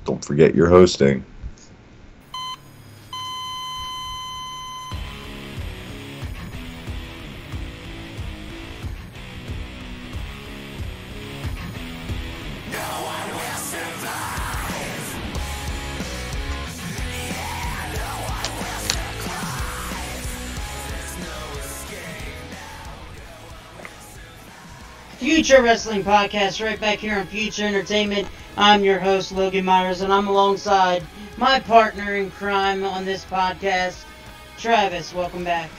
Don't forget your hosting. Future Wrestling Podcast, right back here on Future Entertainment. I'm your host, Logan Myers, and I'm alongside my partner in crime on this podcast, Travis. Welcome back.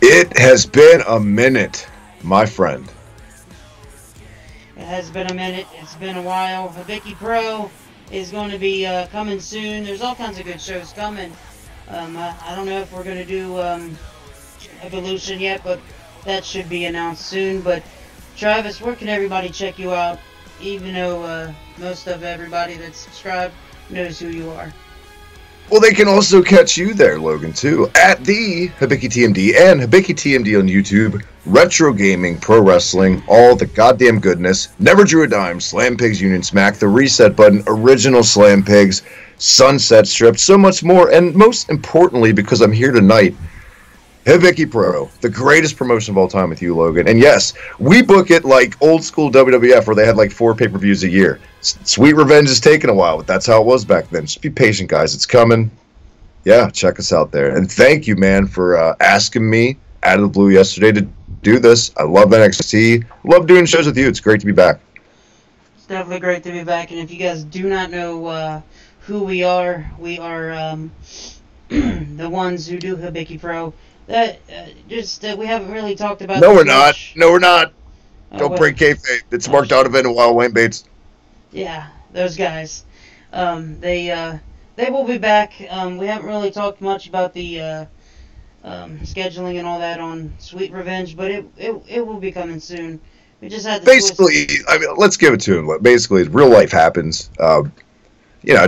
It has been a minute, my friend. It has been a minute. It's been a while. Hibiki Pro is going to be coming soon. There's all kinds of good shows coming. I don't know if we're going to do Evolution yet, but that should be announced soon. But Travis, where can everybody check you out? Even though most of everybody that's subscribed knows who you are. Well, they can also catch you there, Logan, too, at the Hibiki TMD and Hibiki TMD on YouTube. Retro gaming, pro wrestling, all the goddamn goodness. Never drew a dime. Slam Pigs Union Smack, the reset button, original Slam Pigs, Sunset Strip, so much more. And most importantly, because I'm here tonight, Hibiki Pro, the greatest promotion of all time with you, Logan. And yes, we book it like old school WWF where they had like 4 pay-per-views a year. Sweet Revenge is taking a while, but that's how it was back then. Just be patient, guys. It's coming. Yeah, check us out there. And thank you, man, for asking me out of the blue yesterday to do this. I love NXT. Love doing shows with you. It's great to be back. It's definitely great to be back. And if you guys do not know who we are the ones who do Hibiki Pro. That we haven't really talked about. No, we're not. No, we're not. Don't break kayfabe. It's Mark Donovan and Wild Wayne Bates. Yeah, those guys. They will be back. We haven't really talked much about the scheduling and all that on Sweet Revenge, but it will be coming soon. We just had to basically. I mean, let's give it to him. Basically, real life happens. I've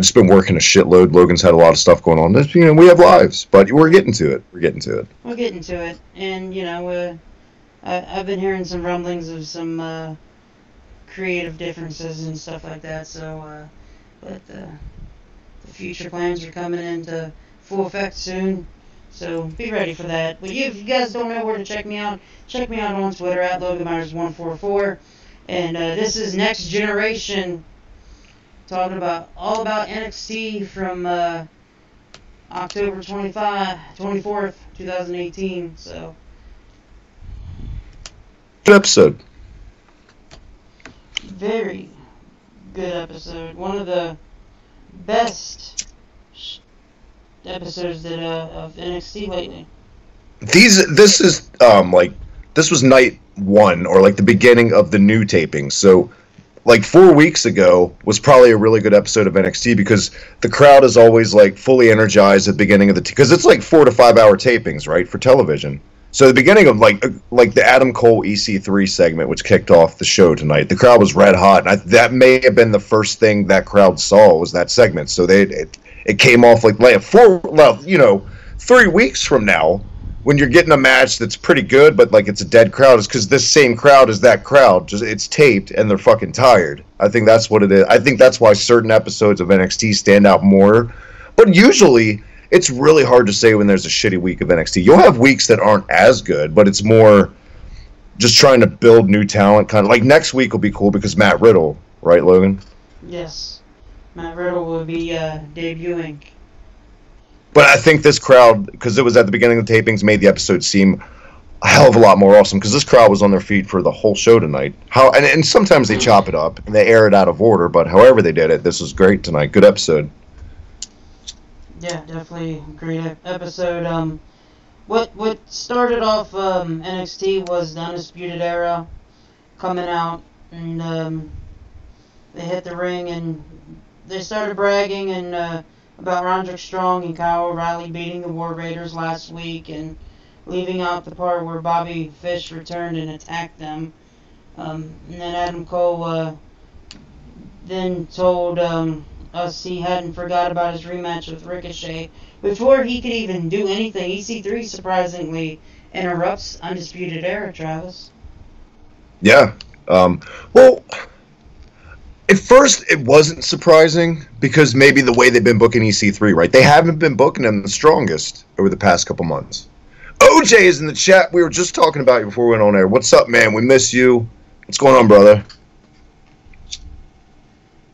just been working a shitload. Logan's had a lot of stuff going on. We have lives, but we're getting to it. We're getting to it. And, I've been hearing some rumblings of some creative differences and stuff like that. So, but the future plans are coming into full effect soon. So be ready for that. But if you guys don't know where to check me out on Twitter at LoganMyers144. And this is Next Generation. Talking all about NXT from October 24th, 2018. So, good episode. Very good episode. One of the best episodes of NXT lately. This was night 1 or like the beginning of the new taping. So. Like 4 weeks ago was probably a really good episode of NXT because the crowd is always like fully energized at the beginning of because it's like 4 to 5 hour tapings, right, for television. So the beginning of like the Adam Cole EC3 segment, which kicked off the show tonight, the crowd was red hot, and that may have been the first thing that crowd saw was that segment. So it came off like 3 weeks from now. When you're getting a match that's pretty good, but like it's a dead crowd, is because this same crowd is that crowd. Just it's taped and they're fucking tired. I think that's what it is. I think that's why certain episodes of NXT stand out more. But usually, it's really hard to say when there's a shitty week of NXT. You'll have weeks that aren't as good, but it's more just trying to build new talent. Kind of like next week will be cool because Matt Riddle, right, Logan? Yes, Matt Riddle will be debuting. But I think this crowd, because it was at the beginning of the tapings, made the episode seem a hell of a lot more awesome, because this crowd was on their feet for the whole show tonight. And sometimes they chop it up, and they air it out of order, but however they did it, this was great tonight. Good episode. Yeah, definitely a great episode. What started off NXT was the Undisputed Era coming out, and they hit the ring, and they started bragging and about Roderick Strong and Kyle O'Reilly beating the War Raiders last week and leaving out the part where Bobby Fish returned and attacked them. And then Adam Cole then told us he hadn't forgot about his rematch with Ricochet. Before he could even do anything, EC3 surprisingly interrupts Undisputed Era, Travis. Yeah. Well, At first, it wasn't surprising because maybe the way they've been booking EC3, right? They haven't been booking him the strongest over the past couple months. OJ is in the chat. We were just talking about you before we went on air. What's up, man? We miss you. What's going on, brother?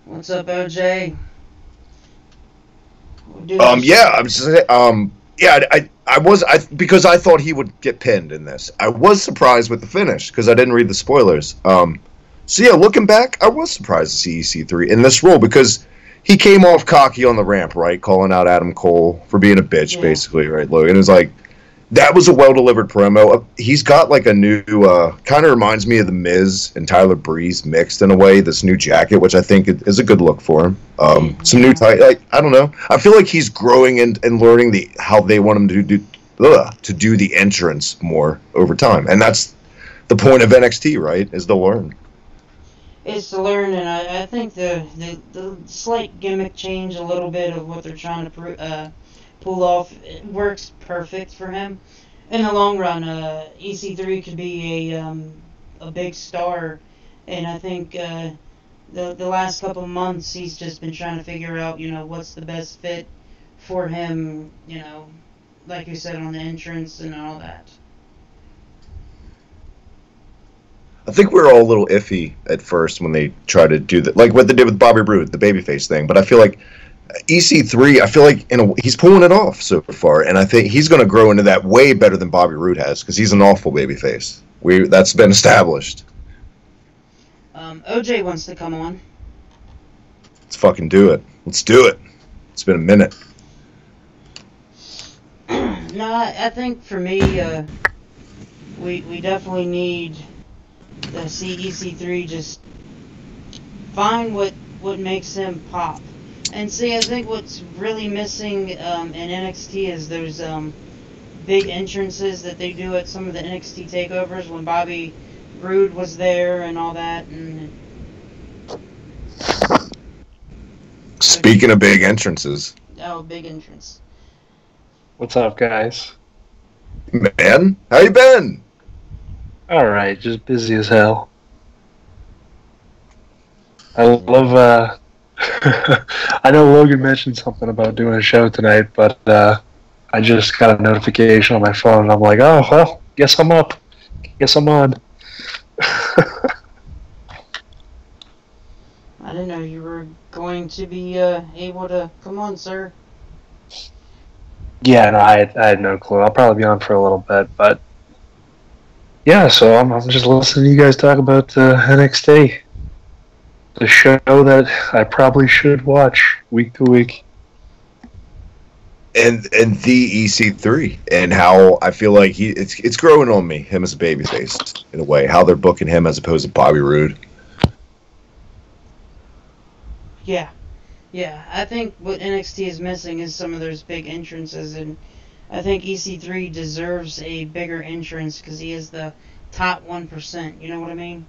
What's up, OJ? Yeah, I'm just because I thought he would get pinned in this. I was surprised with the finish because I didn't read the spoilers. So yeah, looking back, I was surprised to see EC3 in this role because he came off cocky on the ramp, right, calling out Adam Cole for being a bitch, basically, right, Logan? It was like, that was a well-delivered promo. He's got like a new, kind of reminds me of The Miz and Tyler Breeze mixed in a way, this new jacket, which I think is a good look for him. Some new, like, I don't know. I feel like he's growing and learning how they want him to do the entrance more over time. And that's the point of NXT, right, is to learn. It's to learn, and I think the slight gimmick change, a little bit of what they're trying to pull off, it works perfect for him. In the long run, EC3 could be a big star, and I think the last couple of months he's just been trying to figure out, what's the best fit for him, like you said, on the entrance and all that. I think we were all a little iffy at first when they tried to do that, like what they did with Bobby Roode, the babyface thing. But I feel like EC3, I feel like he's pulling it off so far, and I think he's going to grow into that way better than Bobby Roode has because he's an awful babyface. That's been established. OJ wants to come on. Let's fucking do it. Let's do it. It's been a minute. No, I think for me, we definitely need to see EC3 just find what makes him pop. And see, I think what's really missing in NXT is those big entrances that they do at some of the NXT takeovers when Bobby Roode was there and all that. And speaking of big entrances. Oh, big entrance. What's up, guys? Man, how you been? All right, just busy as hell. I love. I know Logan mentioned something about doing a show tonight, but I just got a notification on my phone, and I'm like, oh, well, guess I'm up. Guess I'm on. I didn't know you were going to be able to come on, sir. Yeah, no, I had no clue. I'll probably be on for a little bit, but yeah, so I'm just listening to you guys talk about NXT. The show that I probably should watch week to week. And the EC3 and how I feel like it's growing on me, him as a babyface in a way, how they're booking him as opposed to Bobby Roode. Yeah, I think what NXT is missing is some of those big entrances, and I think EC3 deserves a bigger entrance because he is the top 1%, you know what I mean?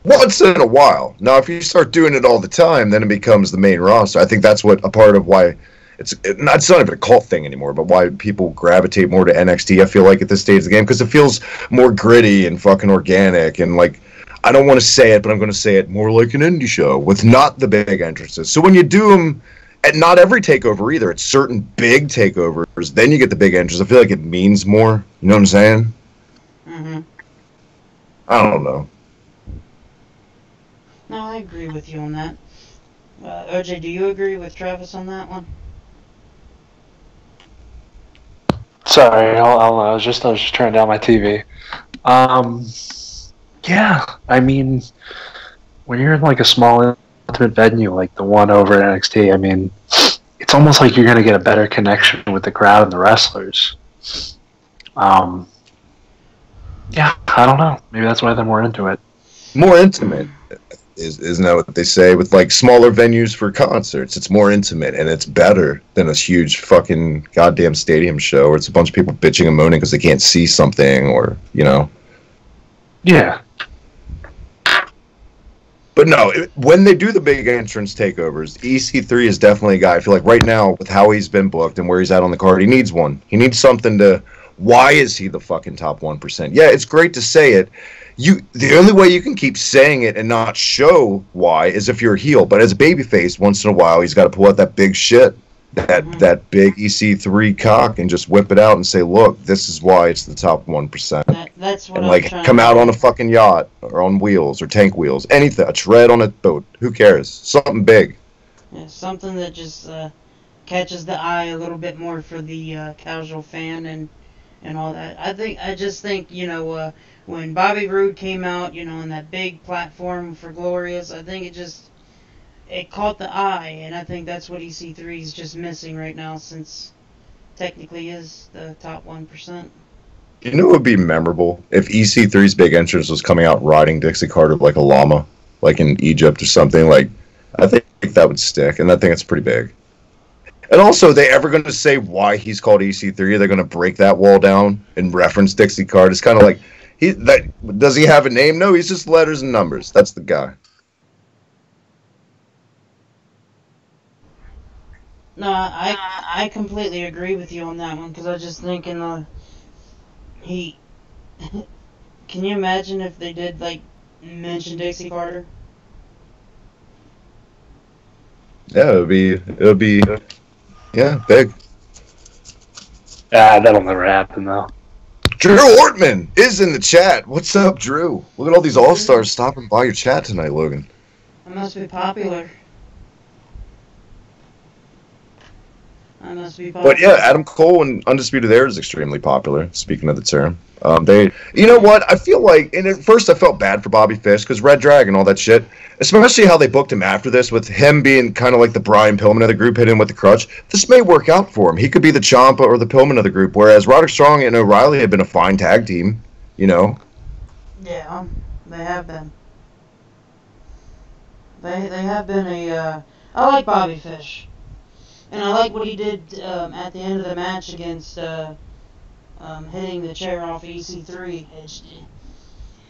Once in a while. Now, if you start doing it all the time, then it becomes the main roster. I think that's what a part of why it's not even a cult thing anymore, but why people gravitate more to NXT, I feel like, at this stage of the game, because it feels more gritty and fucking organic, and like, I don't want to say it, but I'm going to say it, more like an indie show with not the big entrances. So when you do them at not every takeover either, it's certain big takeovers, then you get the big entrance. I feel like it means more. You know what I'm saying? Mm-hmm. I don't know. No, I agree with you on that. OJ, do you agree with Travis on that one? Sorry, I was just turning down my TV. Yeah, I mean, when you're in like a small intimate venue like the one over at NXT, I mean, it's almost like you're gonna get a better connection with the crowd and the wrestlers. Yeah, I don't know. Maybe that's why they're more into it. More intimate. Isn't that what they say with like smaller venues for concerts? It's more intimate and it's better than a huge fucking goddamn stadium show where it's a bunch of people bitching and moaning because they can't see something or, you know. Yeah. But no, when they do the big entrance takeovers, EC3 is definitely a guy. I feel like right now with how he's been booked and where he's at on the card, he needs one. He needs something to. Why is he the fucking top 1%? Yeah, it's great to say it. the only way you can keep saying it and not show why is if you're a heel. But as a babyface, once in a while, he's got to pull out that big shit, that big EC3 cock, and just whip it out and say, "Look, this is why it's the top 1%." That's what and I'm like trying come to out do. on a fucking yacht or on wheels or tank wheels, anything, a tread on a boat. Who cares? Something big. Yeah, something that just catches the eye a little bit more for the casual fan and all that. I just think, when Bobby Roode came out, on that big platform for Glorious, I think it caught the eye, and I think that's what EC3 is just missing right now, since technically is the top 1%. You know what would be memorable? If EC3's big entrance was coming out riding Dixie Carter like a llama, like in Egypt or something. Like, I think that would stick, and I think it's pretty big. And also, are they ever going to say why he's called EC3? Are they going to break that wall down and reference Dixie Carter? It's kind of like, does he have a name? No, he's just letters and numbers. That's the guy. No, I completely agree with you on that one, because I was just thinking, he... Can you imagine if they did, mention Dixie Carter? Yeah, it would be, yeah, big. That'll never happen, though. Drew Ortman is in the chat. What's up, Drew? Look at all these all-stars stopping by your chat tonight, Logan. I must be popular. But yeah, Adam Cole and Undisputed Era is extremely popular, speaking of the term. You know what? I feel like, and at first I felt bad for Bobby Fish, because Red Dragon, all that shit, especially how they booked him after this, with him being kind of like the Brian Pillman of the group, hit him with the crutch. This may work out for him. He could be the Ciampa or the Pillman of the group, whereas Roderick Strong and O'Reilly have been a fine tag team, Yeah, they have been. They have been I like Bobby Fish. And I like what he did at the end of the match against hitting the chair off EC3.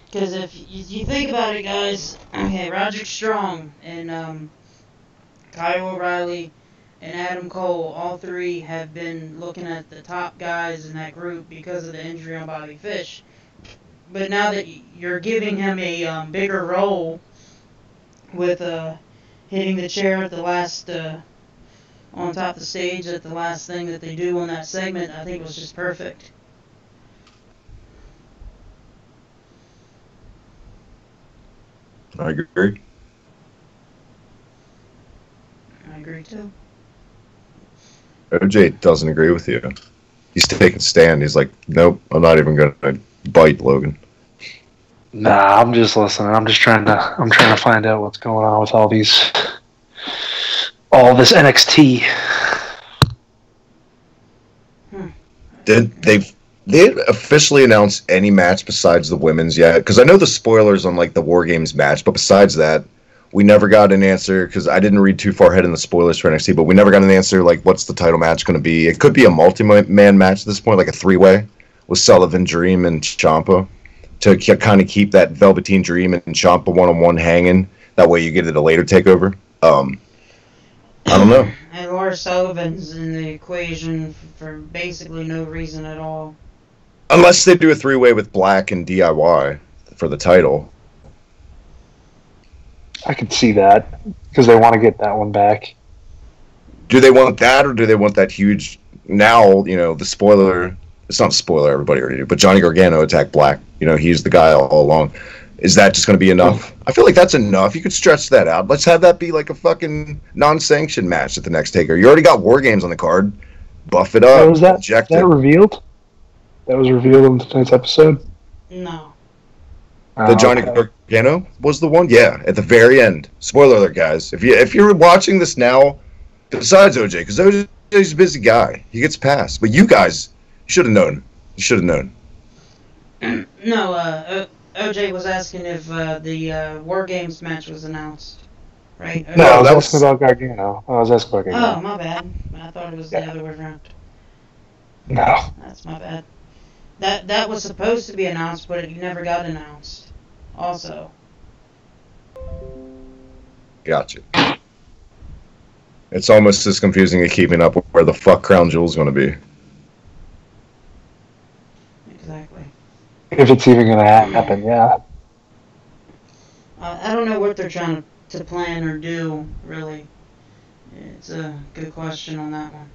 Because if you think about it, guys, okay, Roderick Strong and Kyle O'Reilly and Adam Cole, all three have been looking at the top guys in that group because of the injury on Bobby Fish. But now that you're giving him a bigger role with hitting the chair at the last... on top of the stage at the last thing that they do on that segment, I think it was just perfect. I agree. I agree too. OJ doesn't agree with you. He's taking a stand. He's like, nope, I'm not even going to bite Logan. Nah, I'm just listening. I'm trying to find out what's going on with all this NXT. Did they officially announce any match besides the women's yet? Because I know the spoilers on like the War Games match, but besides that, we never got an answer. Because I didn't read too far ahead in the spoilers for NXT, but we never got an answer. Like, what's the title match going to be? It could be a multi-man match at this point, like a three-way with Sullivan, Dream, and Ciampa to kind of keep that Velveteen Dream and Ciampa one-on-one hanging. That way, you get it a later takeover. I don't know. And Lars Sullivan's in the equation for basically no reason at all. Unless they do a three-way with Black and DIY for the title. I could see that, because they want to get that one back. Do they want that, or do they want that huge... Now, the spoiler... It's not a spoiler, everybody already knew, but Johnny Gargano attacked Black. He's the guy all along. Is that just going to be enough? I feel like that's enough. You could stretch that out. Let's have that be like a fucking non-sanctioned match at the next Taker. You already got War Games on the card. Buff it up. Was that revealed? That was revealed in tonight's episode? No. The Johnny Gargano was the one? Yeah, at the very end. Spoiler alert, guys. If you're watching this now, besides OJ, because OJ's a busy guy. He gets passed. But you guys, you should have known. You should have known. No, OJ was asking if the War Games match was announced, right? No, I was asking about Gargano. Oh, my bad. I thought it was the other way around. No. That's my bad. That was supposed to be announced, but it never got announced. Also. Gotcha. It's almost as confusing as keeping up with where the fuck Crown Jewel's going to be. Exactly. If it's even going to happen, yeah. I don't know what they're trying to plan or do, really. It's a good question on that one.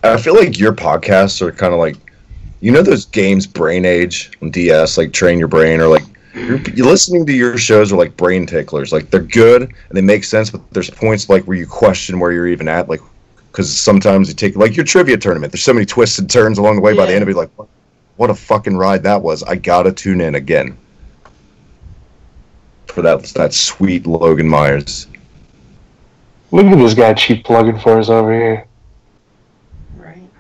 I feel like your podcasts are kind of like, you know, those games, Brain Age on DS, like Train Your Brain, or like you're listening to your shows are like brain ticklers. Like they're good and they make sense, but there's points like where you question where you're even at, like because sometimes you take like your trivia tournament. There's so many twists and turns along the way. By the end of it, like what a fucking ride that was. I gotta tune in again for that sweet Logan Myers. Look at this guy cheap plugging for us over here.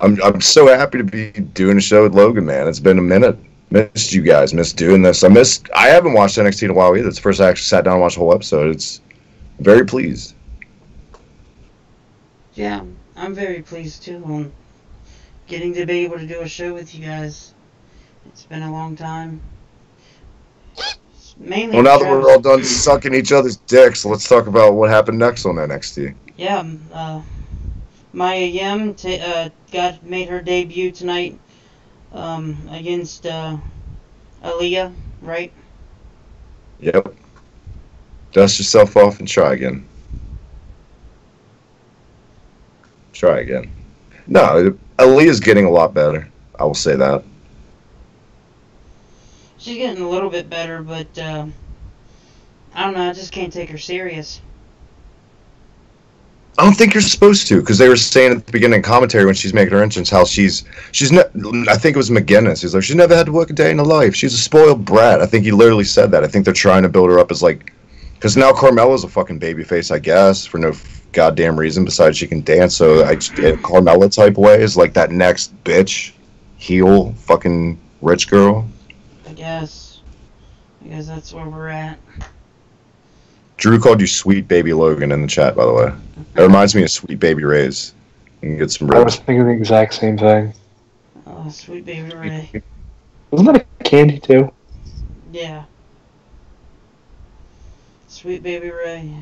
I'm so happy to be doing a show with Logan, man. It's been a minute. Missed you guys. Missed doing this. I haven't watched NXT in a while either. It's the first I actually sat down and watched the whole episode. It's very pleased. Yeah, I'm very pleased too on getting to be able to do a show with you guys. It's been a long time. Mainly well, now that we're all done sucking each other's dicks, let's talk about what happened next on NXT. Yeah, Maya Yim made her debut tonight against Aaliyah, right? Yep. Dust yourself off and try again. Try again. No, Aaliyah's getting a lot better. I will say that. She's getting a little bit better, but I don't know. I just can't take her serious. I don't think you're supposed to, because they were saying at the beginning of commentary when she's making her entrance how I think it was McGinnis. He's like, she's never had to work a day in her life. She's a spoiled brat. I think he literally said that. I think they're trying to build her up as like, because now Carmella's a fucking babyface, I guess, for no goddamn reason besides she can dance. So Carmella type way is like that next bitch, heel, fucking rich girl. I guess that's where we're at. Drew called you Sweet Baby Logan in the chat, by the way. It reminds me of Sweet Baby Ray's. You can get some ribs. I was thinking the exact same thing. Oh, Sweet Baby Ray. Wasn't that a candy too? Yeah. Sweet Baby Ray.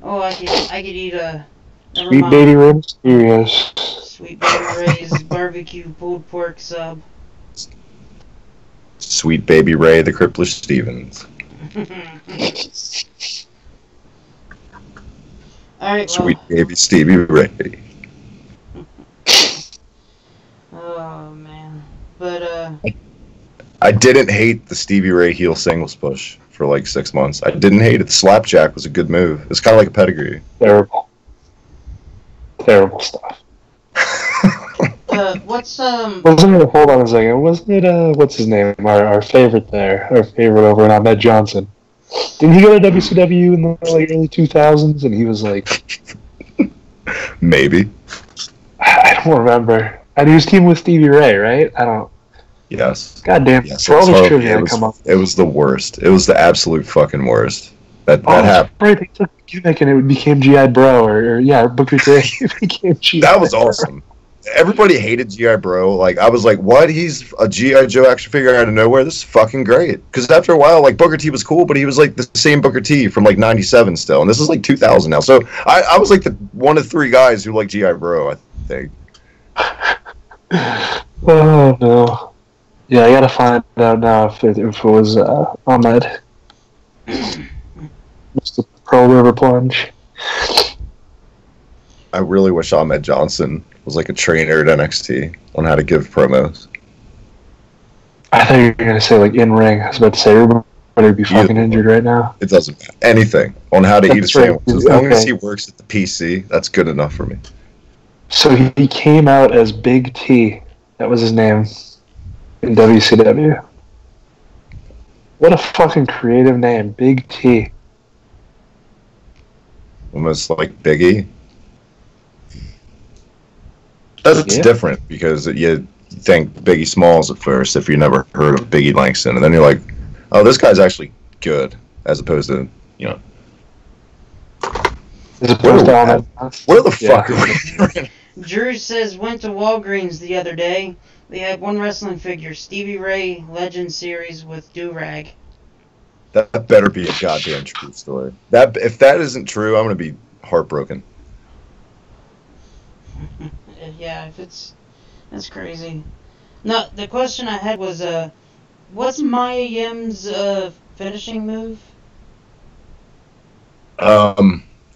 Oh, I could eat a... Sweet Baby Ray Mysterious. Sweet Baby Ray's barbecue pulled pork sub. Sweet Baby Ray, the Crippler Stevens. Alright, Sweet Baby Stevie Ray. Oh, man. But, I didn't hate the Stevie Ray heel singles push for like 6 months. I didn't hate it. The slapjack was a good move. It's kind of like a pedigree. Terrible stuff. what's, Wasn't it, hold on a second, wasn't it, what's his name? Our favorite there. Our favorite over in Ahmed Johnson. Didn't he go to WCW in the like early 2000s and he was like... Maybe. I don't remember. And he was teaming with Stevie Ray, right? I don't... Yes. Goddamn. Yes, for all this trivia come up. It was the worst. It was the absolute fucking worst. That happened. Right, they took a gimmick and it became G.I. Bro, or Booker T became G.I. That was awesome. Everybody hated G.I. Bro. Like, I was like, what? He's a G.I. Joe action figure out of nowhere? This is fucking great. Because after a while, like, Booker T was cool, but he was like the same Booker T from like 97 still. And this is like 2000 now. So I was like the one of three guys who like G.I. Bro, I think. Oh, no. Yeah, I gotta find out now if it was Ahmed. Just the Pearl River Plunge. I really wish Ahmed Johnson was like a trainer at NXT on how to give promos. I thought you were gonna say like in ring. I was about to say everybody would be fucking injured right now. It doesn't matter. Anything on how to eat a sandwich. Right. As long as he works at the PC, that's good enough for me. So he came out as Big T. That was his name in WCW. What a fucking creative name, Big T. Almost like Biggie. That's different because you think Biggie Smalls at first if you never heard of Biggie Langston, and then you're like, oh, this guy's actually good, as opposed to, you know. Where the fuck are we? Drew says, went to Walgreens the other day. They had one wrestling figure, Stevie Ray Legend Series with do-rag. That better be a goddamn true story. If that isn't true, I'm going to be heartbroken. Yeah, that's crazy. No, the question I had was, what's Maya Yim's finishing move?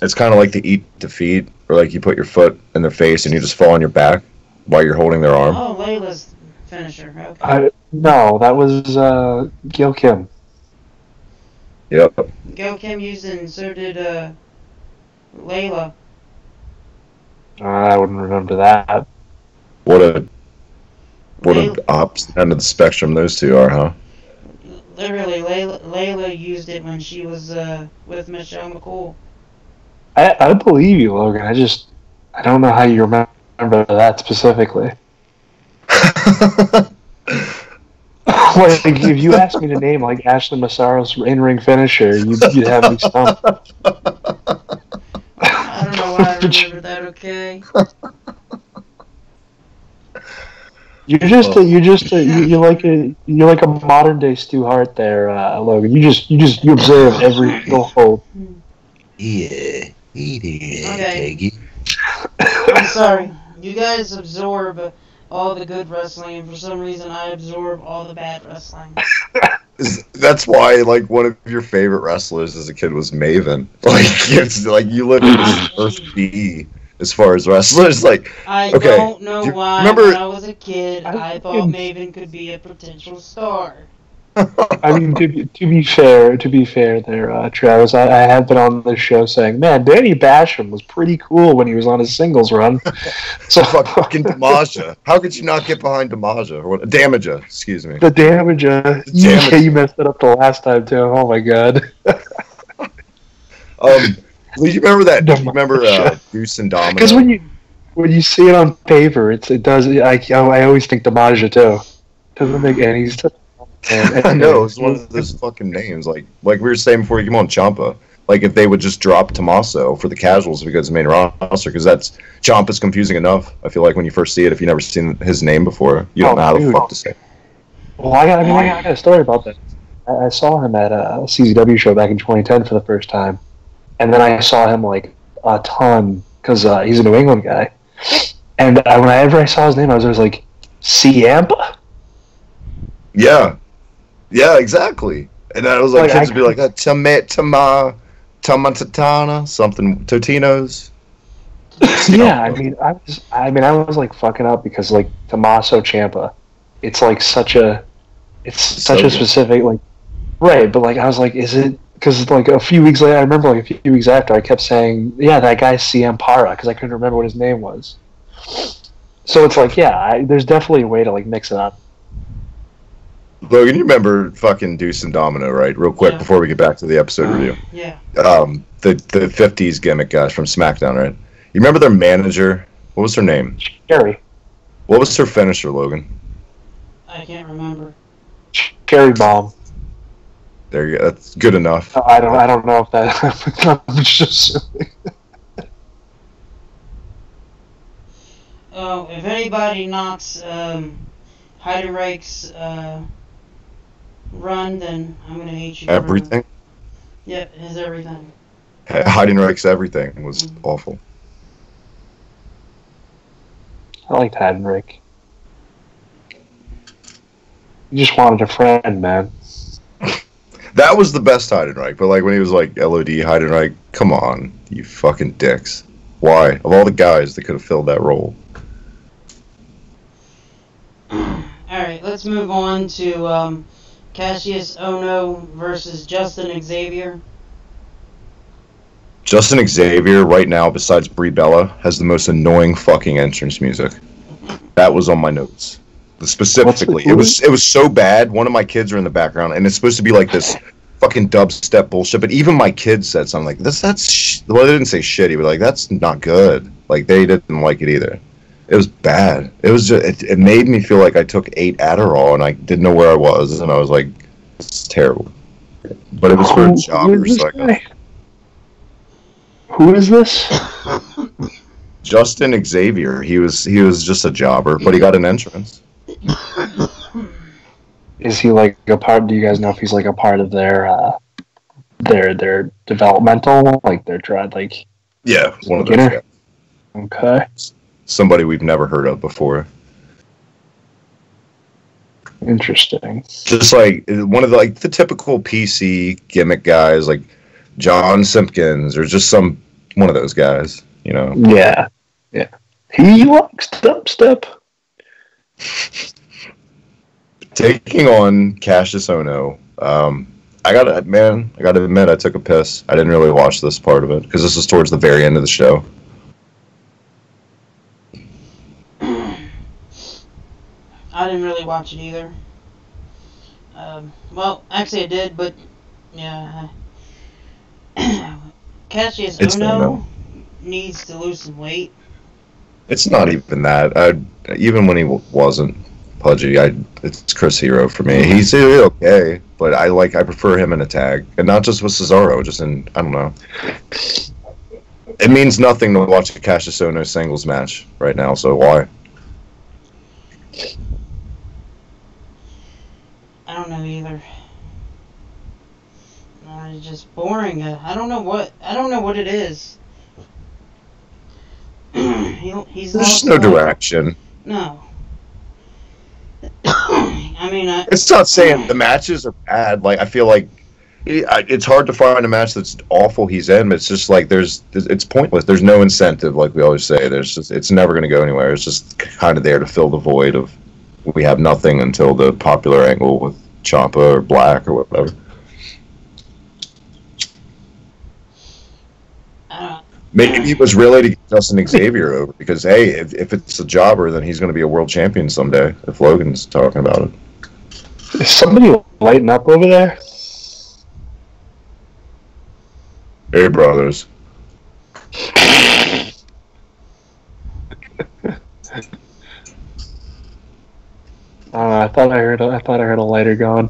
It's kind of like the eat defeat, or like you put your foot in their face and you just fall on your back while you're holding their arm. Oh, Layla's finisher. Okay. No, that was Gil Kim. Yep. Gil Kim used it, and so did Layla. I wouldn't remember that. What an opposite end of the spectrum those two are, huh? Literally, Layla used it when she was with Michelle McCool. I believe you, Logan. I don't know how you remember that specifically. Like, if you asked me to name like Ashley Massaro's in-ring finisher, you'd have me stumped. I don't know why I remember that. Okay. You're like a modern day Stu Hart there, Logan. You observe every single hold. Yeah. Okay. I'm sorry. You guys absorb all the good wrestling, and for some reason I absorb all the bad wrestling. That's why, like, one of your favorite wrestlers as a kid was Maven. Like, it's like you lived in the first B as far as wrestlers. Like, I okay, don't know why. remember, when I was a kid, I thought Maven could be a potential star. I mean, to be fair, there, Travis, I have been on this show saying, man, Danny Basham was pretty cool when he was on his singles run. So fucking Damaja. How could you not get behind Damaja? Or what? Damaja, excuse me. The Damaja. Yeah, you messed it up the last time too. Oh my god. Do you remember that? Do you remember Deuce and Domino? Because when you see it on paper, it does. I always think Damaja too. Doesn't make any sense. I know, it's one of those fucking names. Like we were saying before you came on, Ciampa. Like, if they would just drop Tommaso for the casuals because the main roster, because Ciampa's confusing enough. I feel like when you first see it, if you've never seen his name before, you don't know how the fuck to say it. Well, I got a story about that. I saw him at a CZW show back in 2010 for the first time. And then I saw him, like, a ton, because he's a New England guy. And whenever I saw his name, I was always like, Ciampa? Yeah. Yeah, exactly. And I was like, kids would be like, Tamatana, something, Totino's. Yeah, I was like fucking up because like Tommaso Ciampa, it's like such a specific, like, right, but like I was like, is it, because like a few weeks later, I remember like a few weeks after, I kept saying, yeah, that guy's CM Para, because I couldn't remember what his name was. So it's like, yeah, there's definitely a way to like mix it up. Logan, you remember fucking Deuce and Domino, right? Real quick, before we get back to the episode review. Yeah. The 50s gimmick guys from SmackDown, right? You remember their manager? What was her name? Cherry. What was her finisher, Logan? I can't remember. Cherry Bomb. There you go. That's good enough. I don't know if that. I'm just assuming. Oh, if anybody knocks Heidenreich's run, then I'm gonna hate you. Everything? Yep, his everything. Heidenreich's everything was awful. I liked Heidenreich. You just wanted a friend, man. That was the best Heidenreich, but like when he was like LOD Heidenreich, come on, you fucking dicks. Why? Of all the guys that could have filled that role. Alright, let's move on to Cassius Ohno versus Justin Xavier. Justin Xavier, right now, besides Brie Bella, has the most annoying fucking entrance music. That was on my notes. Specifically, it was so bad. One of my kids are in the background, and it's supposed to be like this fucking dubstep bullshit. But even my kids said something like, well, they didn't say shitty, but like, that's not good. Like, they didn't like it either. It was bad. It was just, it made me feel like I took 8 Adderall and I didn't know where I was, and I was like, it's terrible. But it was for jobbers. Who is this? Justin Xavier. He was just a jobber, but he got an entrance. Is he like a part? Do you guys know if he's like a part of their developmental, like their tried, like? Yeah, one of those guys. Okay. Somebody we've never heard of before. Interesting. Just like one of the typical PC gimmick guys, like John Simpkins, or just one of those guys, you know. Yeah. He likes dubstep. Taking on Cassius Ohno. I gotta admit, I took a piss. I didn't really watch this part of it because this was towards the very end of the show. I didn't really watch it either. Well, actually I did, but yeah. Cassius Ohno needs to lose some weight. It's not even that. Even when he wasn't pudgy, it's Chris Hero for me. He's okay, but I prefer him in a tag, and not just with Cesaro. Just in, I don't know. It means nothing to watch a Cassius Ohno singles match right now. So why? I don't know either. It's just boring. I don't know what it is. He's There's just no direction. No. I mean, it's not saying the matches are bad. Like, I feel like it's hard to find a match that's awful he's in, but it's just like it's pointless. There's no incentive, like we always say. It's never going to go anywhere. It's just kind of there to fill the void of we have nothing until the popular angle with Ciampa or Black or whatever. Maybe it was really to get Justin Xavier over because, hey, if it's a jobber, then he's going to be a world champion someday. If Logan's talking about it, is somebody lighting up over there? Hey, brothers. I thought I heard a lighter going.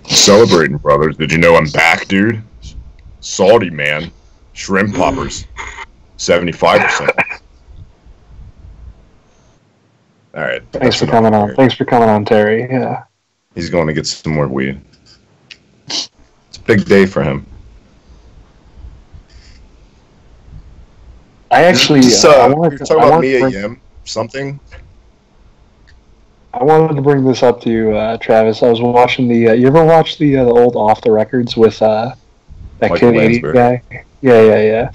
Celebrating, brothers. Did you know I'm back, dude? Salty, man. Shrimp poppers. 75%. Alright. Thanks for coming on. Thanks for coming on, Terry. Yeah. He's going to get some more weed. It's a big day for him. I actually... you're talking about Mia Yim? Something? I wanted to bring this up to you, Travis. I was watching the... you ever watch the old Off the Records with that Canadian guy? Yeah.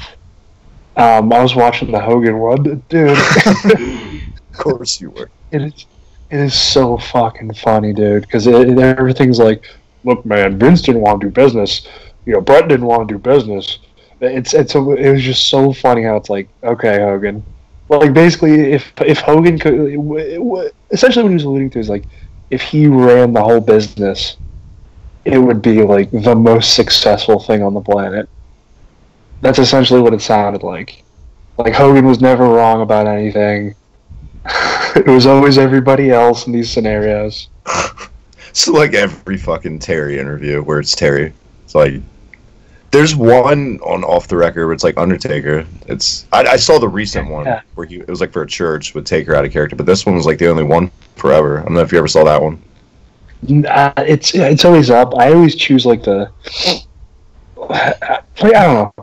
I was watching the Hogan one, dude. Of course you were. It is so fucking funny, dude, because everything's like, look, man, Vince didn't want to do business. You know, Brett didn't want to do business. It was just so funny how it's like, okay, Hogan. Well, like, basically, if Hogan could... essentially what he was alluding to is, like, if he ran the whole business, it would be, like, the most successful thing on the planet. That's essentially what it sounded like. Like, Hogan was never wrong about anything. It was always everybody else in these scenarios. So, like, every fucking Terry interview where it's Terry. It's like... There's one on Off the Record where it's like Undertaker. I saw the recent one where it was like for a church with Taker out of character, but this one was like the only one forever. I don't know if you ever saw that one. It's always up. I always choose like I don't know.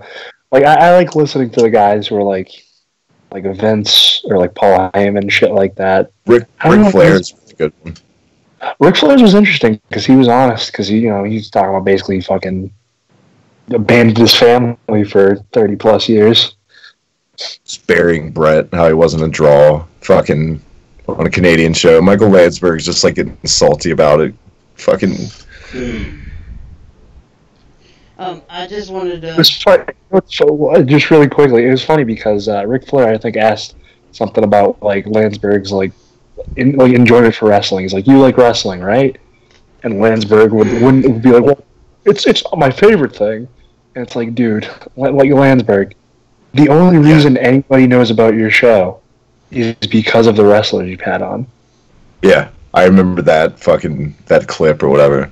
Like I like listening to the guys who are like Vince or like Paul Heyman, shit like that. Ric Flair's a good one. Ric Flair's was interesting because he was honest. Because he's talking about basically fucking abandoned his family for 30 plus years. Sparing Brett, how he wasn't a draw, fucking on a Canadian show. Michael Landsberg's just like getting salty about it. Fucking. I just wanted to. It was funny. Just really quickly, it was funny because Ric Flair, I think, asked something about like Landsberg's enjoyment for wrestling. He's like, "You like wrestling, right?" And Landsberg would be like, "Well, it's not my favorite thing." And it's like, dude, like Landsberg, the only reason anybody knows about your show is because of the wrestlers you've had on. Yeah, I remember that clip or whatever.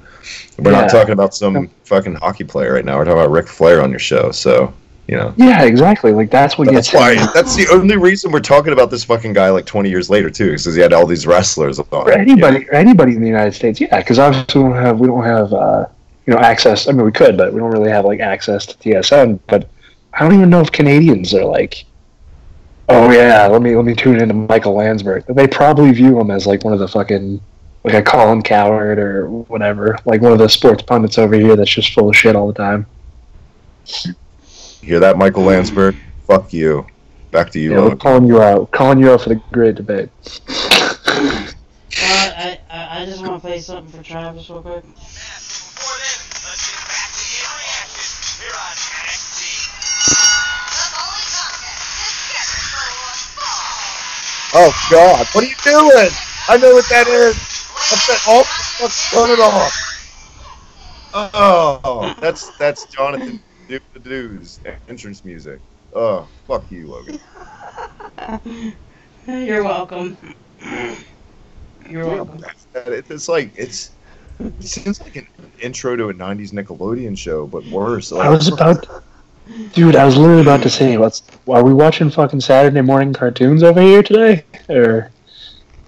We're not talking about some fucking hockey player right now. We're talking about Ric Flair on your show, so, Yeah, exactly. Like, that's what gets why. That's the only reason we're talking about this fucking guy like 20 years later, too, because he had all these wrestlers on. For anybody in the United States, yeah, because obviously we don't have access. I mean, we could, but we don't really have like access to TSN. But I don't even know if Canadians are like, oh yeah, let me tune into Michael Landsberg. They probably view him as like one of the fucking like a Colin Coward or whatever, like one of the sports pundits over here that's just full of shit all the time. You hear that, Michael Landsberg? Fuck you. Back to you. Yeah, we're calling you out for the great debate. I just want to play something for Travis real quick. Before then, let's get back to the interaction here on NXT. Oh God, what are you doing? I know what that is. I said, "Oh, let's turn it off." Oh, that's Jonathan Dude's entrance music. Oh, fuck you, Logan. You're welcome. You're welcome. It's like it seems like an intro to a '90s Nickelodeon show, but worse. I was literally about to say, are we watching fucking Saturday morning cartoons over here today? Or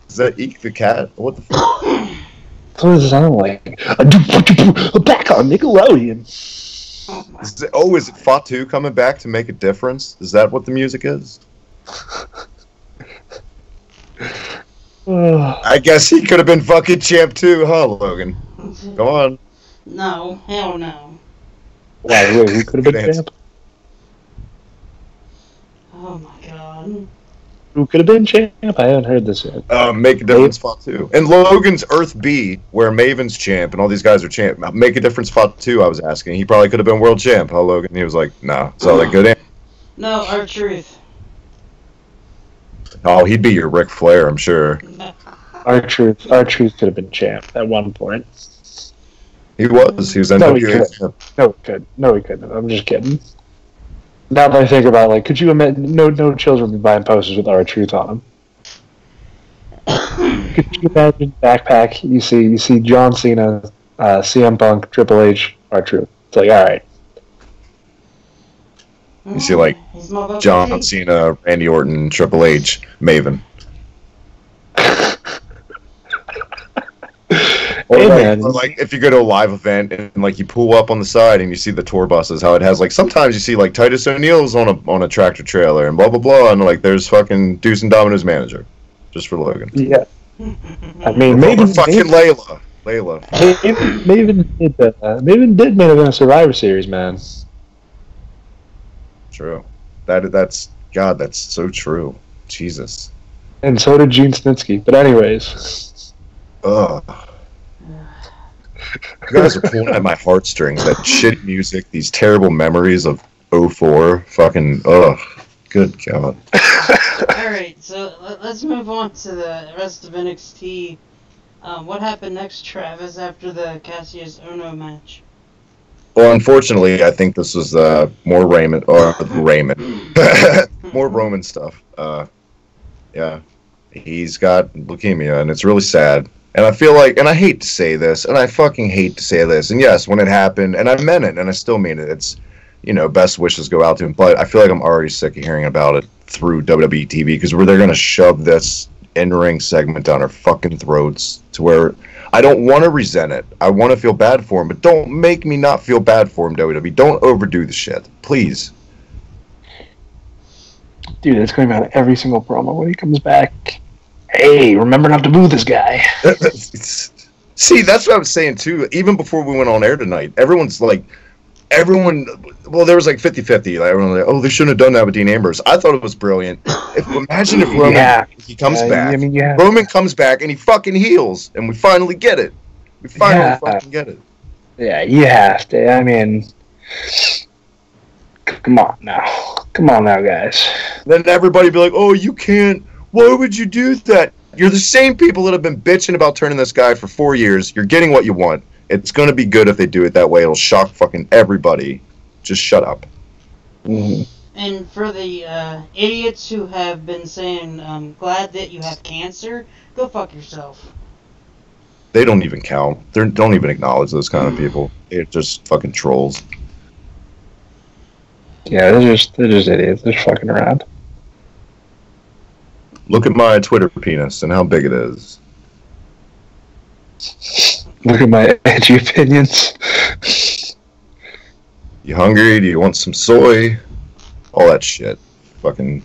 is that Eek the Cat? What the fuck? That's what it sounds like. Back on Nickelodeon. Is it Fatu coming back to make a difference? Is that what the music is? I guess he could have been fucking champ too, huh, Logan? Go on. No, hell no. Why, wait, who could have been champ? Oh my god. Who could have been champ? I haven't heard this yet. Make a difference, Fatu. And Logan's Earth B, where Maven's champ and all these guys are champ. Make a difference, Fatu, I was asking. He probably could have been world champ, huh, Logan? He was like, nah. So, like, good answer. No, R-Truth. Oh, he'd be your Ric Flair, I'm sure. R-Truth could have been champ at one point. He was. He was NWA. No, he couldn't. I'm just kidding. Now that I think about, like, could you imagine? No children be buying posters with R-Truth on them. Could you imagine backpack? You see John Cena, CM Punk, Triple H, R-Truth. It's like, all right. You see, like, John Cena, Randy Orton, Triple H, Maven. Or like if you go to a live event and like you pull up on the side and you see the tour buses, how it has like sometimes you see like Titus O'Neil's on a tractor trailer and blah blah blah, and like there's fucking Deuce and Domino's manager, just for Logan. Yeah, I mean maybe fucking Layla. Maven did main event a Survivor Series, man. True. That's God. That's so true. Jesus. And so did Gene Snitsky. But anyways. Ugh. You guys are pulling at my heartstrings. That shitty music, these terrible memories of 04. Fucking, ugh. Good God. Alright, so let's move on to the rest of NXT. What happened next, Travis, after the Cassius Ohno match? Well, unfortunately, I think this was more Raymond. More Roman stuff. Yeah. He's got leukemia, and it's really sad. And I feel like, and I hate to say this, and I fucking hate to say this, and yes, when it happened, and I meant it, and I still mean it, it's, best wishes go out to him, but I feel like I'm already sick of hearing about it through WWE TV, because they're going to shove this in-ring segment down our fucking throats, to where I don't want to resent it. I want to feel bad for him, but don't make me not feel bad for him, WWE. Don't overdo the shit. Please. Dude, it's going on every single promo when he comes back. Hey, remember not to boo this guy. See, that's what I was saying, too. Even before we went on air tonight, well, there was like 50-50. Like, everyone was like, oh, they shouldn't have done that with Dean Ambrose. I thought it was brilliant. Imagine if Roman, he comes back. Roman comes back and he fucking heals, and we finally get it. We finally fucking get it. Yeah, you have to. I mean, come on now. Come on now, guys. Then everybody be like, oh, you can't. Why would you do that? You're the same people that have been bitching about turning this guy for 4 years. You're getting what you want. It's going to be good if they do it that way. It'll shock fucking everybody. Just shut up. Mm-hmm. And for the idiots who have been saying, glad that you have cancer, go fuck yourself. They don't even count. They don't even acknowledge those kind of people. They're just fucking trolls. Yeah, they're just idiots. They're just fucking around. Look at my Twitter penis and how big it is. Look at my edgy opinions. You hungry? Do you want some soy? All that shit. Fucking.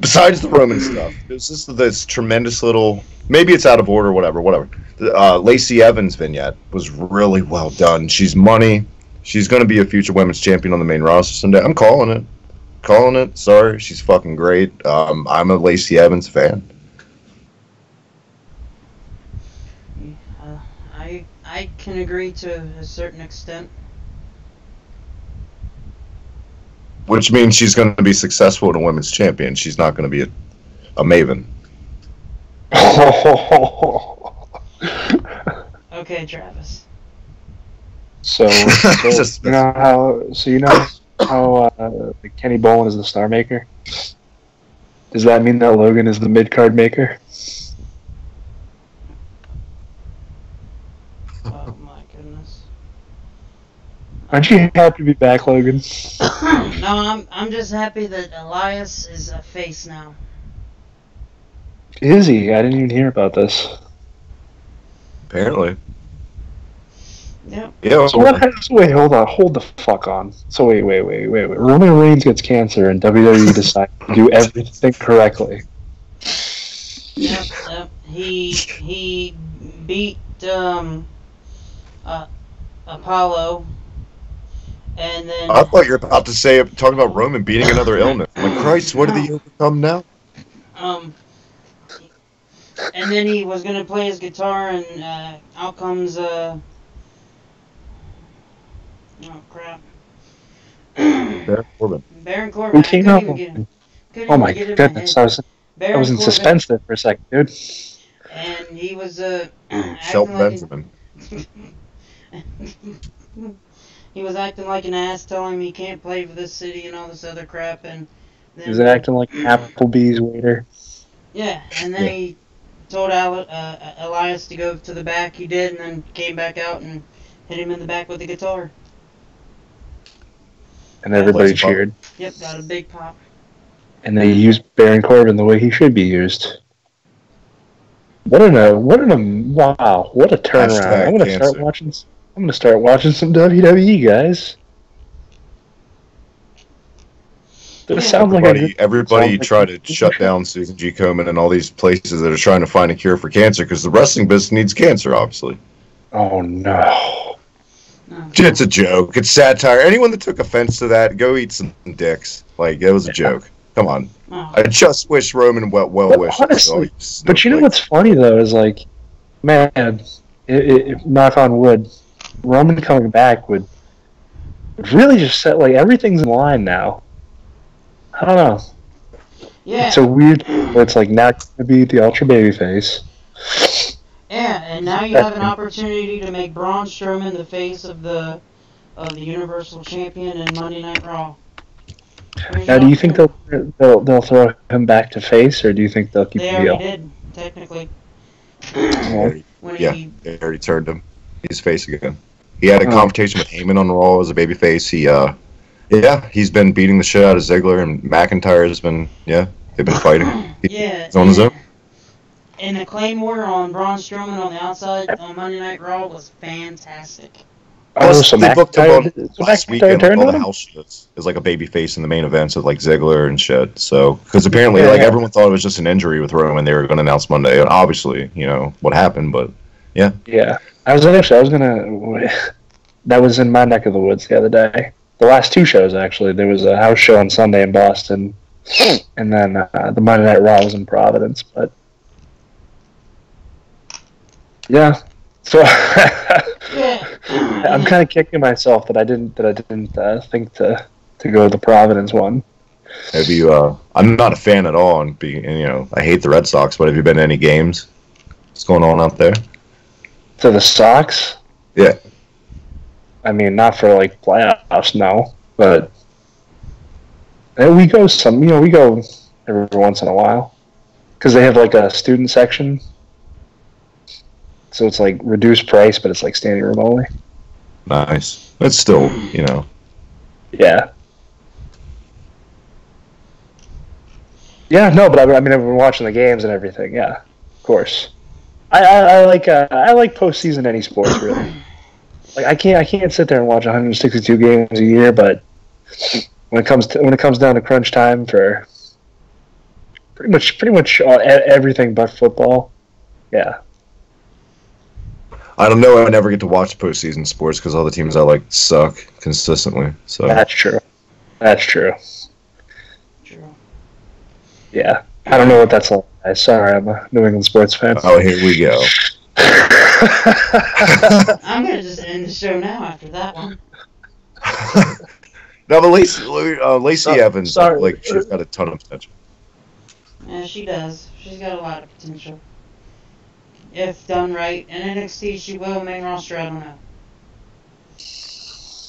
besides the Roman stuff, there's just this tremendous little. Maybe it's out of order, whatever. Lacey Evans' vignette was really well done. She's money. She's going to be a future women's champion on the main roster someday. I'm calling it. Sorry, she's fucking great. I'm a Lacey Evans fan. I can agree to a certain extent. Which means she's going to be successful in a women's champion. She's not going to be a maven. Okay, Travis. So you know how Kenny Bolin is the star maker? Does that mean that Logan is the mid card maker? Oh my goodness. Aren't you happy to be back, Logan? No, I'm just happy that Elias is a face now. Is he? I didn't even hear about this. Apparently. Yep. Yeah. So wait, hold the fuck on. So wait. Roman Reigns gets cancer and WWE decides to do everything correctly. Yep. He beat Apollo, and then I thought you were about to say talking about Roman beating another illness. I'm like, Christ, what did he overcome now? And then he was gonna play his guitar, and out comes oh crap, Baron Corbin. Baron Corbin. Who came out? Oh my goodness, I was in suspense there for a second, dude. And he was Shelton acting Benjamin. he was acting like an ass, telling me he can't play for this city and all this other crap, and then, He was acting like an Applebee's waiter. yeah, and then he told Elias to go to the back. He did, and then came back out and hit him in the back with the guitar. And everybody cheered. Yep, got a big pop. And they used Baron Corbin the way he should be used. What a turnaround! Hashtag I'm gonna start watching some WWE, guys. This sounds everybody try to shut down Susan G. Komen and all these places that are trying to find a cure for cancer because the wrestling business needs cancer, obviously. Oh no! It's a joke. It's satire. Anyone that took offense to that, go eat some dicks. Like, it was a joke. Come on. Oh. I just wish Roman well wishes. Honestly, but you know what's funny though is like, man, knock on wood, Roman coming back would really just set like everything's in line now. I don't know. Yeah. It's a weird. It's like now to be the ultra babyface. Yeah, and now you have an opportunity to make Braun Strowman the face of the Universal Champion in Monday Night Raw. Now, do you think they'll throw him back to face, or do you think they'll keep They the heel? already did, technically. They already turned him. He's face again. He had a confrontation with Heyman on Raw as a babyface. He's been beating the shit out of Ziggler, and McIntyre has been, they've been fighting. He's on his own. And the Claymore on Braun Strowman on the outside on Monday Night Raw was fantastic. Plus, so they booked him on last McIntyre weekend with turned all on the him? house shows as like a babyface in the main events with like Ziggler and shit. So, because apparently, everyone thought it was just an injury with Roman. They were going to announce Monday, and obviously, what happened. But yeah. That was in my neck of the woods the other day. The last two shows actually. There was a house show on Sunday in Boston, and then the Monday Night Raw was in Providence. But yeah. So I'm kind of kicking myself that I didn't think to go the Providence one. Have you? I'm not a fan at all, and I hate the Red Sox. But have you been to any games? What's going on out there? To the Sox? Yeah. I mean, not for like playoffs, no. But we go we go every once in a while because they have like a student section. So it's like reduced price, but it's like standing room only. Nice. That's still, Yeah. Yeah, no, but I mean, I've been watching the games and everything. Yeah, of course. I like postseason any sports really. Like I can't sit there and watch 162 games a year, but when it comes down to crunch time for Pretty much everything but football. Yeah. I don't know. I never get to watch postseason sports because all the teams I like suck consistently. So That's true. True. Yeah. I don't know what that's like. Sorry, I'm a New England sports fan. oh, here we go. I'm gonna just end the show now after that one. No, but Lacey Evans, sorry. like she's got a ton of potential. Yeah, she does. She's got a lot of potential. If done right, in NXT she will main roster. I don't know.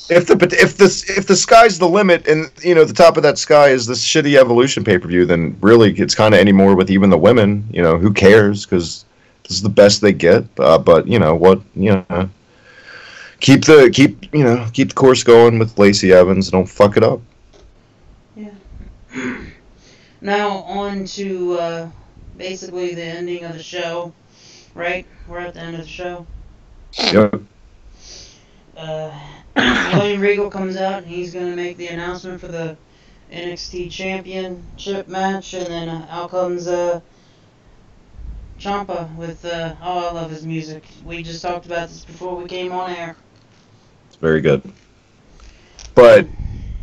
If the sky's the limit, and the top of that sky is this shitty Evolution pay-per-view, then really it's kind of anymore with even the women. Who cares? Because this is the best they get. But keep the course going with Lacey Evans. Don't fuck it up. Yeah. Now on to basically the ending of the show. Right? We're at the end of the show. Yep. William Regal comes out and he's going to make the announcement for the NXT Championship match, and then out comes Ciampa with I love his music. We just talked about this before we came on air. It's very good. But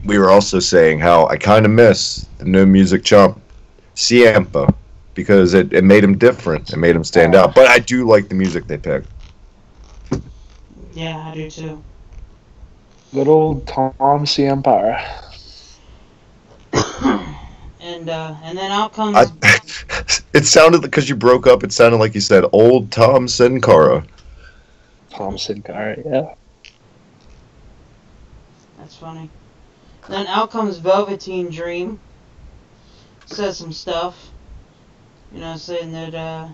we were also saying how I kind of miss the no music Ciampa, because it made him different. It made him stand out. But I do like the music they picked. Yeah, I do too. Good old Tom Ciampa. And then out comes... It sounded, because you broke up, it sounded like you said, old Tom Sin Cara. Tom Sin Cara, yeah. That's funny. Then out comes Velveteen Dream. Says some stuff. Saying that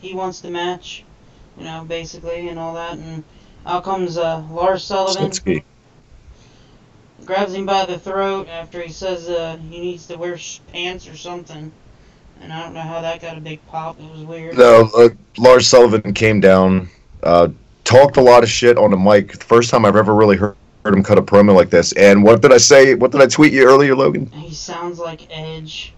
he wants the match. Basically, and all that. And out comes Lars Sullivan. Snitsky. Grabs him by the throat after he says he needs to wear pants or something. And I don't know how that got a big pop. It was weird. No, Lars Sullivan came down, talked a lot of shit on the mic. The first time I've ever really heard him cut a promo like this. And what did I say? What did I tweet you earlier, Logan? He sounds like Edge.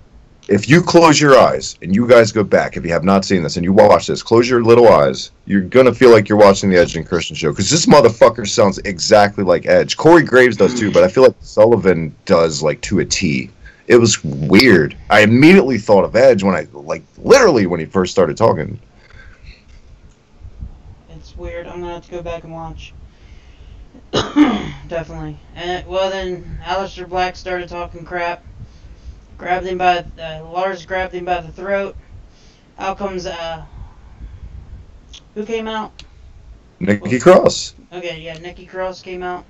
If you close your eyes, and you guys go back, if you have not seen this, and you watch this, close your little eyes, you're going to feel like you're watching the Edge and Christian show. Because this motherfucker sounds exactly like Edge. Corey Graves does too, but I feel like Sullivan does, like, to a T. It was weird. I immediately thought of Edge when literally when he first started talking. It's weird. I'm going to have to go back and watch. Definitely. And, then Aleister Black started talking crap. Lars grabbed him by the throat. Out comes, who came out? Nikki Cross. Okay, yeah, Nikki Cross came out.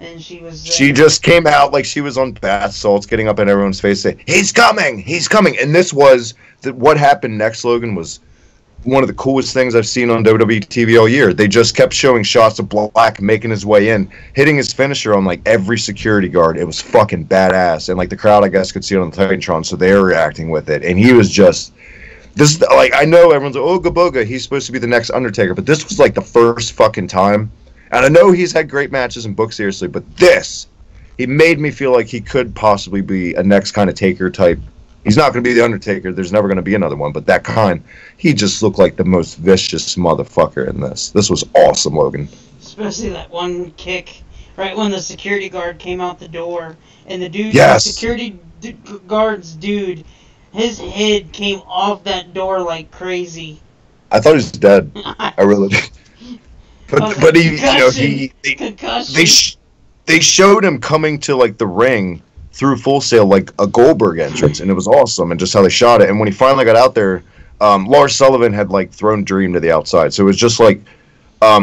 And she was... she just came out like she was on bath salts, getting up in everyone's face saying, he's coming! He's coming! And this was... what happened next, Logan, was one of the coolest things I've seen on WWE TV all year. They just kept showing shots of Black making his way in, hitting his finisher on, like, every security guard. It was fucking badass. And, like, the crowd, I guess, could see it on the Titantron, so they were reacting with it. And he was just... this, like, I know everyone's like, oh, Gaboga, he's supposed to be the next Undertaker, but this was, like, the first fucking time. And I know he's had great matches and booked seriously, but this, he made me feel like he could possibly be a next kind of Taker type. He's not going to be the Undertaker. There's never going to be another one, but that kind, he just looked like the most vicious motherfucker in this. This was awesome, Logan. Especially that one kick right when the security guard came out the door, and the dude, yes. The security guard's dude, his head came off that door like crazy. I thought he was dead. I really did. But he, they showed him coming to, like, the ring through Full Sail like a Goldberg entrance, and it was awesome, and just how they shot it. And when he finally got out there, Lars Sullivan had, like, thrown Dream to the outside, so it was just like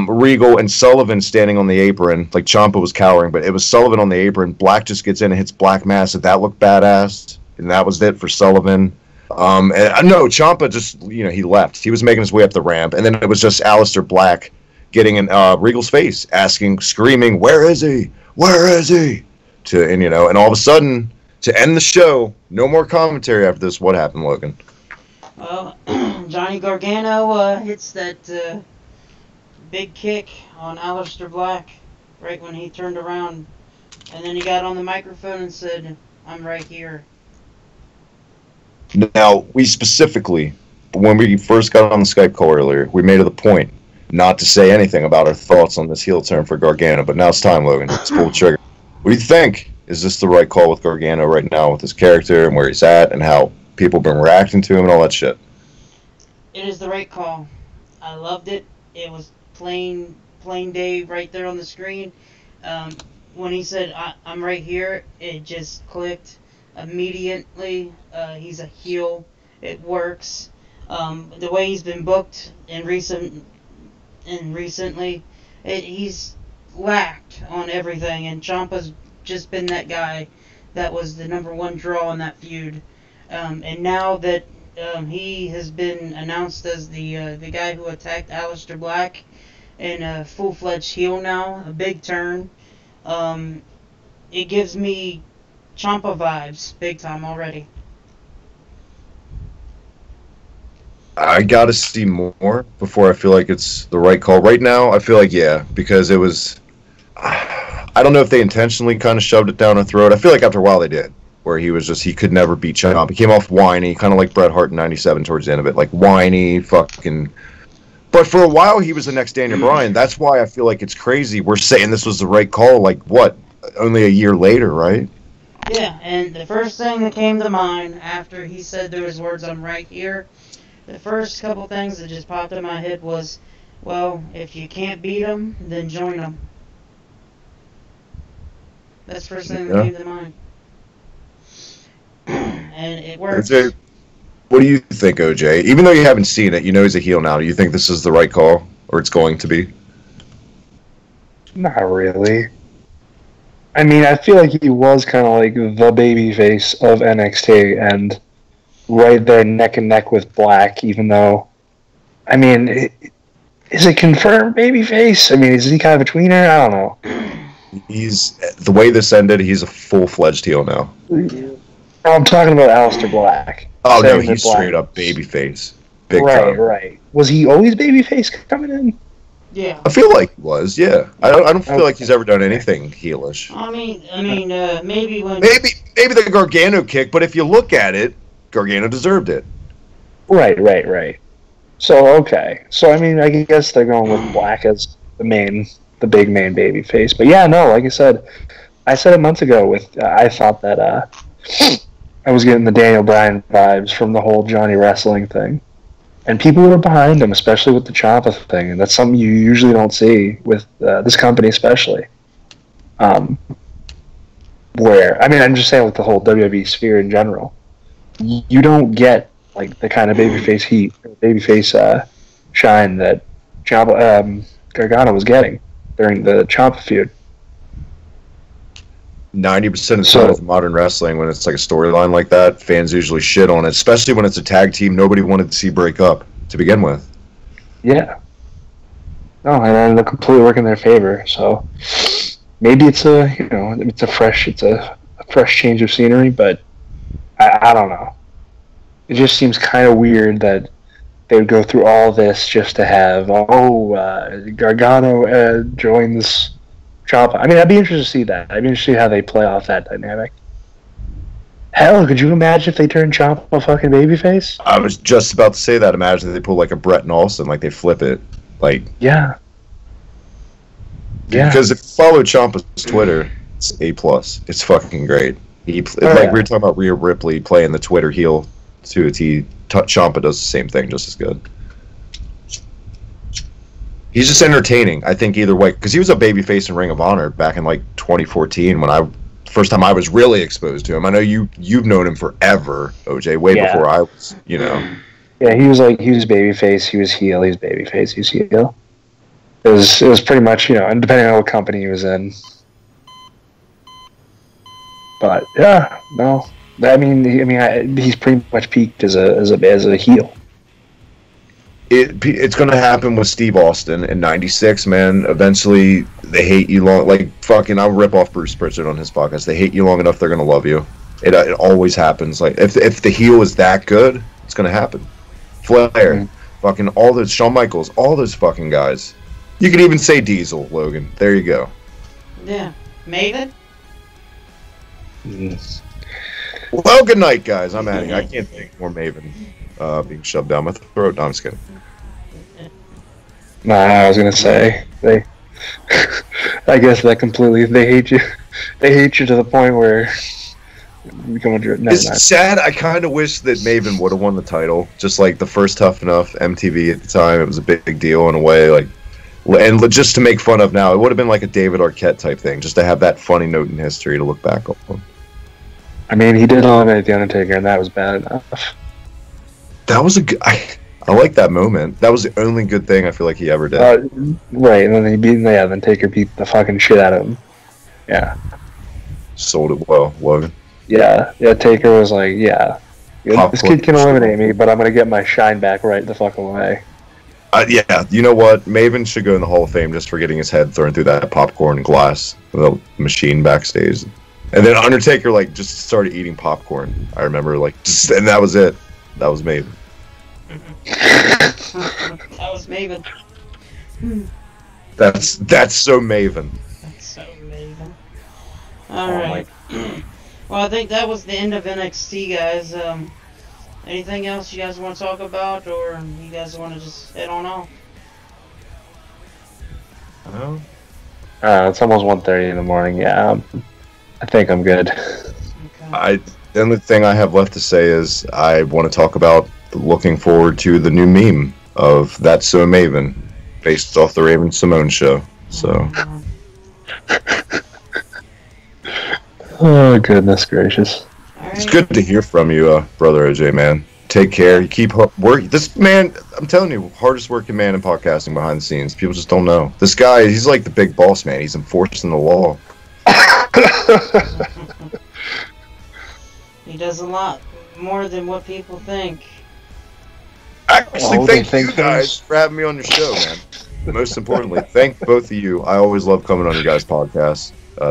Regal and Sullivan standing on the apron. Like, Ciampa was cowering, but it was Sullivan on the apron. Black just gets in and hits Black Mass, and that looked badass, and that was it for Sullivan. And no, Ciampa just, he left. He was making his way up the ramp, and then it was just Aleister Black getting in Regal's face, screaming, "Where is he? Where is he?" And all of a sudden, to end the show, no more commentary after this. What happened, Logan? Well, Johnny Gargano hits that big kick on Aleister Black right when he turned around, and then he got on the microphone and said, "I'm right here." Now, we specifically, when we first got on the Skype call earlier, we made it a point not to say anything about our thoughts on this heel turn for Gargano, but now it's time, Logan. Let's pull the trigger. What do you think? Is this the right call with Gargano right now with his character and where he's at and how people have been reacting to him and all that shit? It is the right call. I loved it. It was plain Dave right there on the screen. When he said, I'm right here, it just clicked immediately. He's a heel. It works. The way he's been booked recently, he's lacked on everything, and Ciampa's just been that guy that was the number one draw in that feud. And now that he has been announced as the guy who attacked Aleister Black and a full-fledged heel now, a big turn, it gives me Ciampa vibes big time already. I gotta see more before I feel like it's the right call. Right now, I feel like, yeah, because it was... I don't know if they intentionally kind of shoved it down her throat. I feel like after a while they did, where he was just, he could never beat Ciampa. He came off whiny, kind of like Bret Hart in 97 towards the end of it. Like, whiny, fucking... But for a while, he was the next Daniel Bryan. That's why I feel like it's crazy. We're saying this was the right call, like, what? Only a year later, right? Yeah, and the first thing that came to mind after he said those words, I'm right here, the first couple things that just popped in my head was, well, if you can't beat them, then join them. That's the first thing that came to mind. And it works. OJ, what do you think, OJ? Even though you haven't seen it, you know he's a heel now. Do you think this is the right call, or it's going to be? Not really. I mean, I feel like he was kind of like the babyface of NXT, and right there neck and neck with Black, even though, I mean, is it confirmed babyface? I mean, is he kind of a tweener? I don't know. He's, the way this ended, he's a full-fledged heel now. I'm talking about Aleister Black. Oh, no, he's straight up babyface. Big time. Right. Was he always babyface coming in? Yeah. I feel like he was, yeah. I don't feel like he's ever done anything heelish. I mean, maybe when... Maybe the Gargano kick, but if you look at it, Gargano deserved it. Right. So, okay. So, I mean, I guess they're going with Black as the big main baby face. But yeah, no, like I said a month ago I thought that I was getting the Daniel Bryan vibes from the whole Johnny Wrestling thing. And people were behind him, especially with the Ciampa thing, and that's something you usually don't see with this company, especially. Where, I mean, I'm just saying with the whole WWE sphere in general, you don't get like the kind of babyface heat, babyface shine that Gargano was getting during the Ciampa feud. 90% of the time with modern wrestling, when it's like a storyline like that, fans usually shit on it, especially when it's a tag team nobody wanted to see break up to begin with. Yeah. No, and they're completely working in their favor. So maybe it's a fresh change of scenery, but I don't know. It just seems kind of weird that they would go through all this just to have Gargano join this Ciampa. I mean, I'd be interested to see that. I'd be interested to see how they play off that dynamic. Hell, could you imagine if they turned Ciampa fucking babyface? I was just about to say that. Imagine if they pull like a Brett Nelson, like they flip it. Like, yeah. Because if you follow Ciampa's Twitter, it's A+. It's fucking great. We were talking about Rhea Ripley playing the Twitter heel to a T. Ciampa does the same thing just as good. He's just entertaining, I think, either way. Because he was a babyface in Ring of Honor back in, like, 2014 when first time I was really exposed to him. I know you've known him forever, OJ, way before I was, Yeah, he was babyface, he was heel, he was babyface, he was heel. It was pretty much, and depending on what company he was in. But, yeah, no. I mean, he's pretty much peaked as a heel. It's going to happen with Steve Austin in '96, man. Eventually, they hate you long. Like, fucking, I'll rip off Bruce Pritchard on his podcast. They hate you long enough, they're going to love you. It always happens. Like, if the heel is that good, it's going to happen. Flair, fucking all those, Shawn Michaels, all those fucking guys. You could even say Diesel, Logan. There you go. Yeah. Maven? Yes. Well, good night, guys. I'm out of here. I can't think more Maven being shoved down my throat. No, I'm just kidding. Nah, I was gonna say they. I guess that completely. They hate you. They hate you to the point where you become a. Never It's mind. sad. I kind of wish that Maven would have won the title. Just like the first Tough Enough MTV at the time, it was a big deal in a way. Like, and just to make fun of now, it would have been like a David Arquette type thing, just to have that funny note in history to look back on. I mean, he did eliminate the Undertaker, and that was bad enough. That was a good. I like that moment. That was the only good thing I feel like he ever did. Right, and then he beat. Yeah, then Taker beat the fucking shit out of him. Yeah. Sold it well, Logan. Yeah, Taker was like, yeah, this Popcorn. kid can eliminate me, but I'm gonna get my shine back right the fucking way. Yeah, you know what? Maven should go in the Hall of Fame just for getting his head thrown through that popcorn glass, the machine backstage. And then Undertaker, like, just started eating popcorn. I remember, like, and that was it. That was Maven. That was Maven. That's so Maven. That's so Maven. Alright. Well, I think that was the end of NXT, guys. Anything else you guys want to talk about, or you guys want to just head on off? Oh. It's almost 1:30 in the morning. Yeah, I think I'm good. Okay. The only thing I have left to say is I want to talk about looking forward to the new meme of That's So Maven, based off the Raven Simone show. So. Oh, goodness gracious. It's good to hear from you, brother OJ, man. Take care. You keep working. This man, I'm telling you, hardest working man in podcasting behind the scenes. People just don't know. This guy, he's like the big boss man. He's enforcing the law. He does a lot more than what people think. Actually, thank you guys for having me on your show, man. Most importantly, thank both of you. I always love coming on your guys' podcasts.